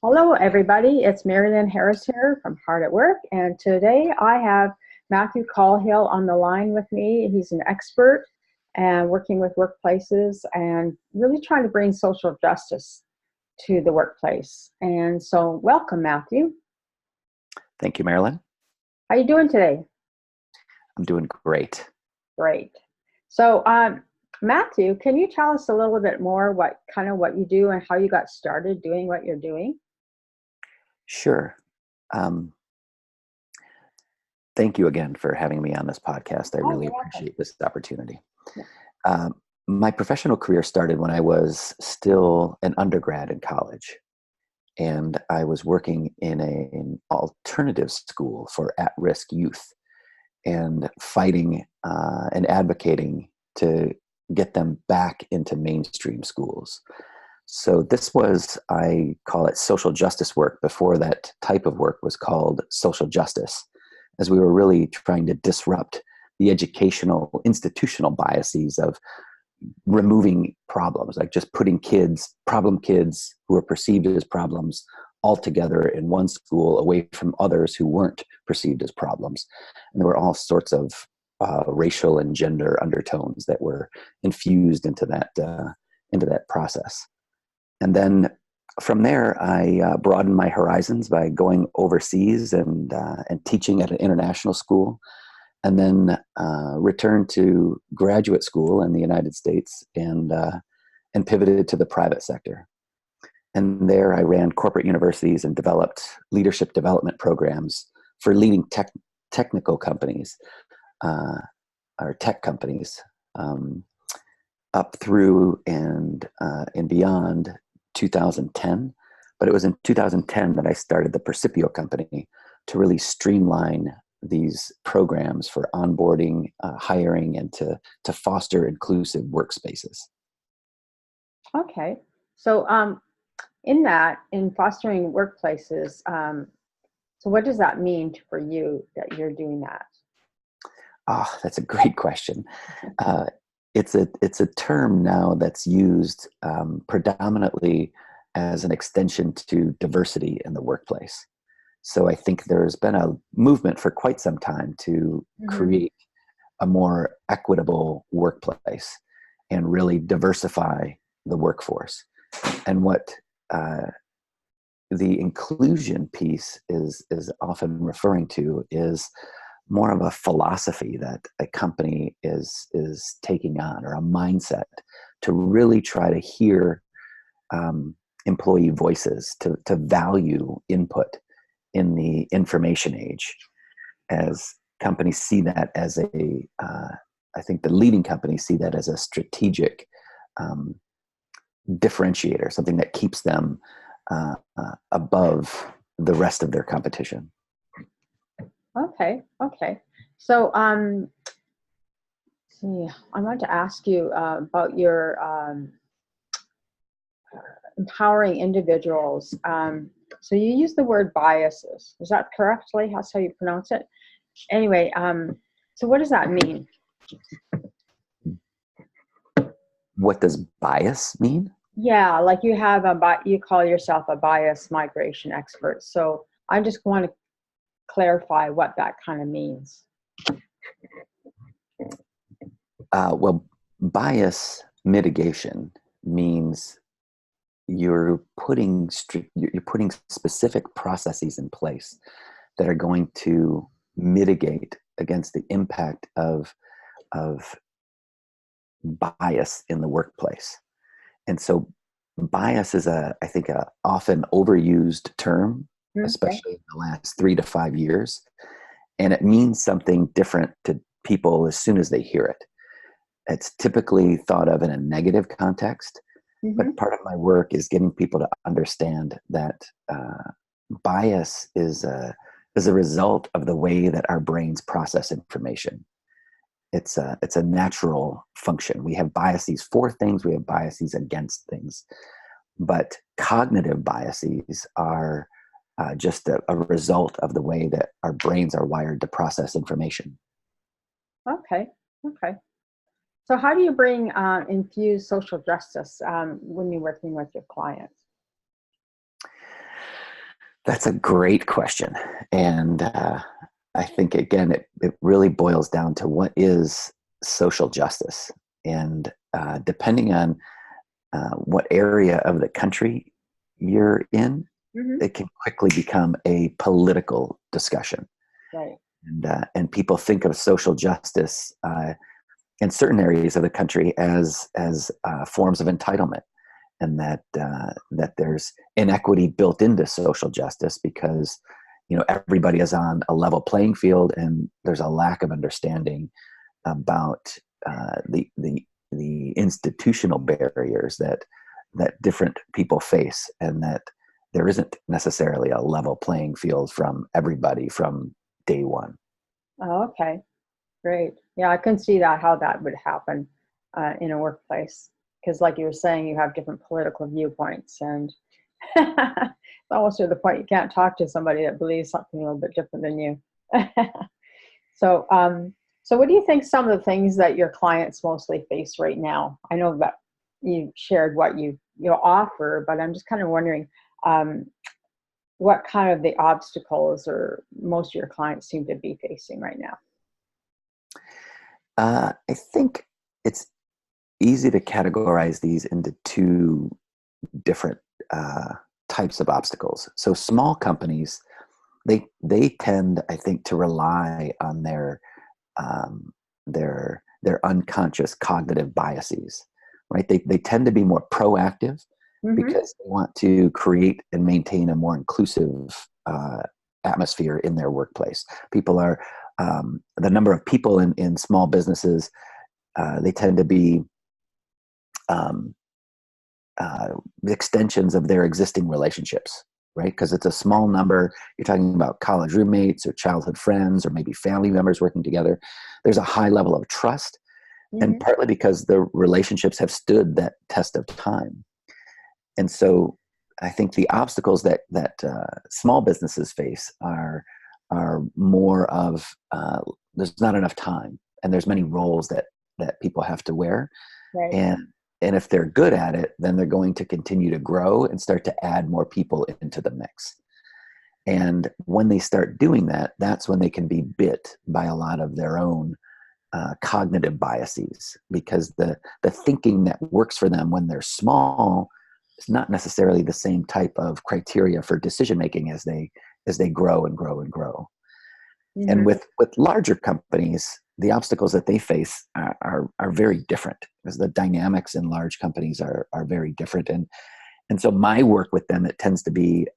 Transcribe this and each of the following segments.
Hello, everybody. It's Mari-Lyn Harris here from Hard at Work, and today I have Matthew Cahill on the line with me. He's an expert and working with workplaces and really trying to bring social justice to the workplace. And so, welcome, Matthew. Thank you, Mari-Lyn. How you doing today? I'm doing great. Great. So, Matthew, can you tell us a little bit more what you do and how you got started doing what you're doing? Sure. Thank you again for having me on this podcast. I really appreciate this opportunity. Yeah. My professional career started when I was still an undergrad in college, and I was working in an alternative school for at-risk youth and fighting and advocating to get them back into mainstream schools. So this was, I call it social justice work. Before that type of work was called social justice, as we were really trying to disrupt the educational, institutional biases of removing problems, like just putting problem kids who are perceived as problems all together in one school away from others who weren't perceived as problems. And there were all sorts of racial and gender undertones that were infused into that process. And then from there, I broadened my horizons by going overseas and teaching at an international school, and then returned to graduate school in the United States and pivoted to the private sector. And there I ran corporate universities and developed leadership development programs for leading technical companies, or tech companies, up through and beyond 2010, but it was in 2010 that I started the Percipio company to really streamline these programs for onboarding, hiring, and to foster inclusive workspaces. Okay. So in fostering workplaces, so what does that mean for you that you're doing that? Oh, that's a great question. It's a term now that's used predominantly as an extension to diversity in the workplace. So I think there's been a movement for quite some time to create a more equitable workplace and really diversify the workforce. And what the inclusion piece is often referring to is more of a philosophy that a company is taking on, or a mindset to really try to hear employee voices, to value input in the information age, as companies see that as I think the leading companies see that as a strategic differentiator, something that keeps them above the rest of their competition. Okay. So, I want to ask you about your empowering individuals. So you use the word biases. Is that correctly? That's how you pronounce it? Anyway, so what does that mean? What does bias mean? Yeah, like you call yourself a bias migration expert. So I just want to clarify what that kind of means. Well, bias mitigation means you're putting specific processes in place that are going to mitigate against the impact of bias in the workplace. And so bias is I think a often overused term, especially in the last 3 to 5 years. And it means something different to people as soon as they hear it. It's typically thought of in a negative context, but part of my work is getting people to understand that bias is a result of the way that our brains process information. It's a natural function. We have biases for things, we have biases against things, but cognitive biases are just a result of the way that our brains are wired to process information. Okay. So how do you infuse social justice when you're working with your clients? That's a great question. And I think, again, it really boils down to what is social justice. And depending on what area of the country you're in, Hmm. it can quickly become a political discussion. Right. And people think of social justice in certain areas of the country as forms of entitlement, and that there's inequity built into social justice because everybody is on a level playing field, and there's a lack of understanding about the institutional barriers that different people face, and that there isn't necessarily a level playing field from everybody from day one. Oh, okay. Great. Yeah, I can see that, how that would happen in a workplace. Because, like you were saying, you have different political viewpoints, and it's almost to the point you can't talk to somebody that believes something a little bit different than you. So, so what do you think some of the things that your clients mostly face right now? I know that you shared what you offer, but I'm just kind of wondering um, what kind of the obstacles or most of your clients seem to be facing right now. I think it's easy to categorize these into two different uh, types of obstacles. So small companies, they tend, I think, to rely on um, their unconscious cognitive biases, right? They tend to be more proactive Hmm. because they want to create and maintain a more inclusive atmosphere in their workplace. People are the number of people in small businesses. They tend to be um, extensions of their existing relationships, right? Because it's a small number. You're talking about college roommates or childhood friends or maybe family members working together. There's a high level of trust, and Hmm. partly because the relationships have stood that test of time. And so I think the obstacles that small businesses face are more of there's not enough time, and there's many roles that people have to wear, Right. and and if they're good at it, then they're going to continue to grow and start to add more people into the mix. And when they start doing that, that's when they can be bit by a lot of their own cognitive biases, because the thinking that works for them when they're small is not necessarily the same type of criteria for decision making as they grow and grow and grow. And Hmm. with larger companies, the obstacles that they face are very different, because the dynamics in large companies are very different. And so my work with them, it tends to be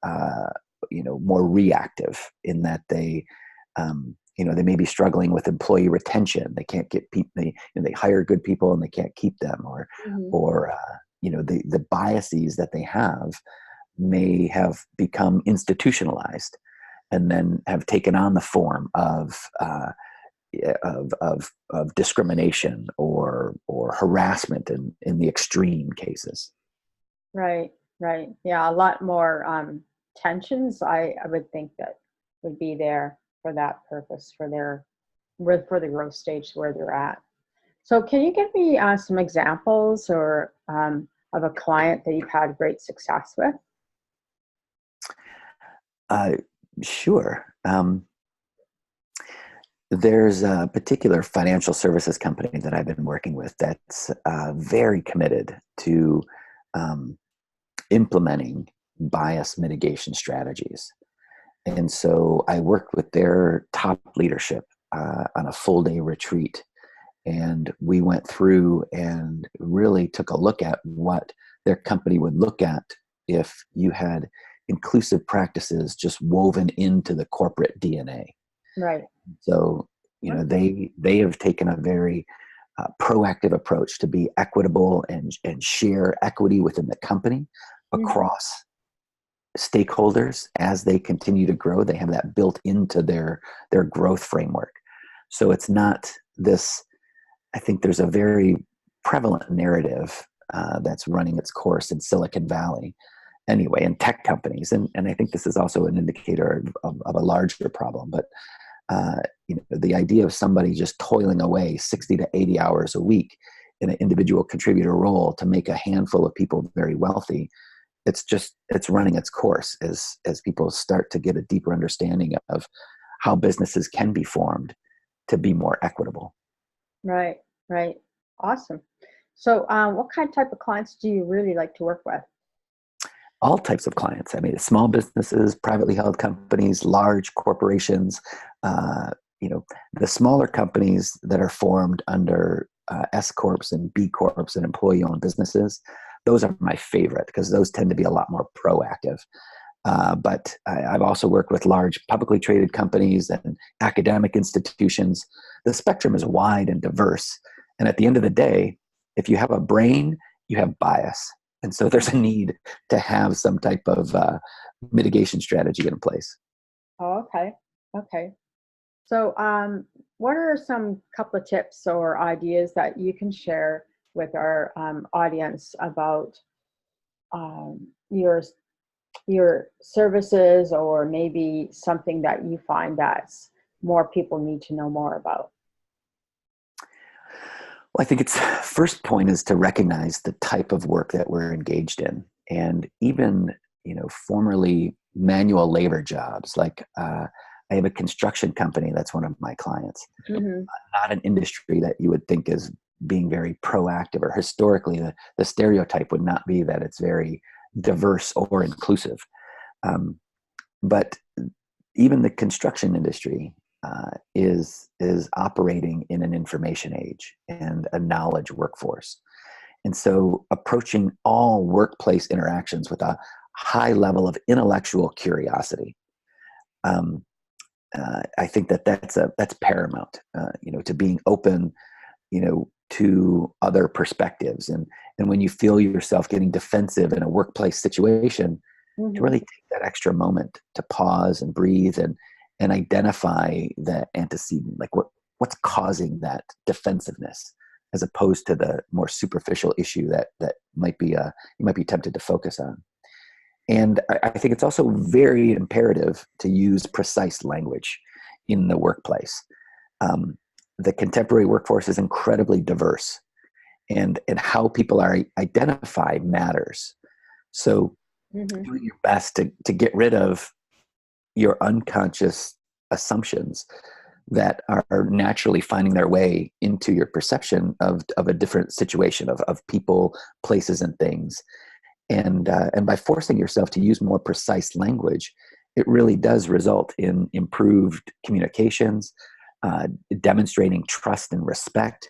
more reactive, in that they may be struggling with employee retention. They can't get people. They hire good people and they can't keep them, Hmm. or the biases that they have may have become institutionalized, and then have taken on the form of discrimination or harassment in the extreme cases. Right. Right. Yeah, a lot more tensions. I would think that would be there for that purpose, for for the growth stage where they're at. So, can you give me some examples or of a client that you've had great success with? Uh, sure. There's a particular financial services company that I've been working with that's very committed to um, implementing bias mitigation strategies. And so I worked with their top leadership on a full day retreat. And we went through and really took a look at what their company would look at if you had inclusive practices just woven into the corporate DNA. Right. So, Okay. they have taken a very proactive approach to be equitable and share equity within the company Hmm. across stakeholders as they continue to grow. They have that built into their growth framework. So it's not this. I think there's a very prevalent narrative that's running its course in Silicon Valley, anyway, in tech companies, and I think this is also an indicator of a larger problem. But the idea of somebody just toiling away 60 to 80 hours a week in an individual contributor role to make a handful of people very wealthy it's running its course as people start to get a deeper understanding of how businesses can be formed to be more equitable. Right, right. Awesome. So, what type of clients do you really like to work with? All types of clients. I mean, small businesses, privately held companies, large corporations. The smaller companies that are formed under S corps and B corps and employee-owned businesses. Those are my favorite because those tend to be a lot more proactive. But I've also worked with large publicly traded companies and academic institutions. The spectrum is wide and diverse. And at the end of the day, if you have a brain, you have bias. And so there's a need to have some type of mitigation strategy in place. Oh, okay. Okay. So, what are some couple of tips or ideas that you can share with our audience about um, your your services, or maybe something that you find that's more people need to know more about? Well, I think its first point is to recognize the type of work that we're engaged in, and even formerly manual labor jobs. Like I have a construction company that's one of my clients. Mm-hmm. Not an industry that you would think is being very proactive, or historically the stereotype would not be that it's very diverse or inclusive. But even the construction industry is operating in an information age and a knowledge workforce. And so approaching all workplace interactions with a high level of intellectual curiosity. I think that's paramount, to being open, to other perspectives. And when you feel yourself getting defensive in a workplace situation, to Mm-hmm. really take that extra moment to pause and breathe and identify the antecedent, like what's causing that defensiveness, as opposed to the more superficial issue that might be you might be tempted to focus on. And I think it's also very imperative to use precise language in the workplace. The contemporary workforce is incredibly diverse, and how people are identified matters. So Mm-hmm. doing your best to get rid of your unconscious assumptions that are naturally finding their way into your perception of a different situation of people, places, and things. And by forcing yourself to use more precise language, it really does result in improved communications, demonstrating trust and respect,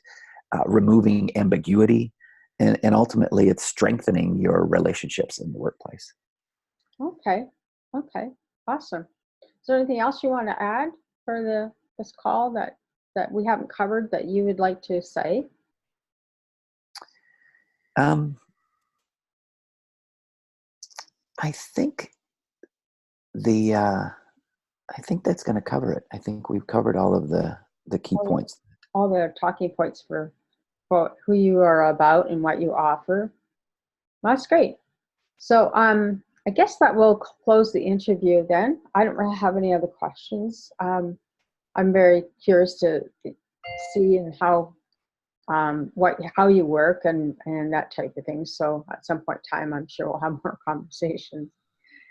removing ambiguity, and ultimately it's strengthening your relationships in the workplace. Okay. Okay. Awesome. Is there anything else you want to add for this call that we haven't covered that you would like to say? Um, I think the I think that's going to cover it. I think we've covered all of the key All, points. all the talking points for who you are about and what you offer. Well, that's great. So, I guess that will close the interview then. I don't really have any other questions. I'm very curious to see and how you work and that type of thing. So at some point in time, I'm sure we'll have more conversations.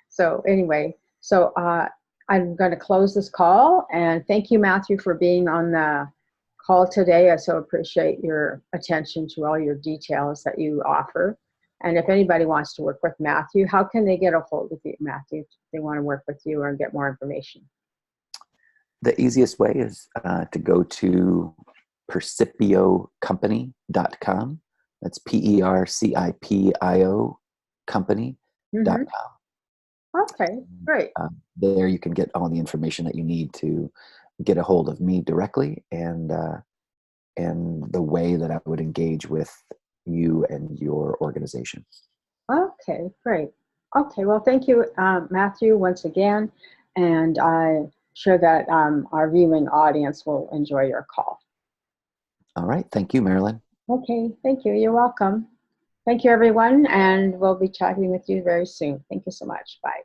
So anyway, I'm going to close this call, and thank you, Matthew, for being on the call today. I so appreciate your attention to all your details that you offer. And if anybody wants to work with Matthew, how can they get a hold of you, Matthew, if they want to work with you or get more information? The easiest way is to go to percipiocompany.com. That's PERCIPIO company.com. Mm-hmm. Okay, great. There you can get all the information that you need to get a hold of me directly, and the way that I would engage with you and your organization. Okay, great. Okay, well, thank you, Matthew, once again, and I'm sure that our viewing audience will enjoy your call. All right. Thank you, Mari-Lyn. Okay, thank you. You're welcome. Thank you, everyone, and we'll be chatting with you very soon. Thank you so much. Bye.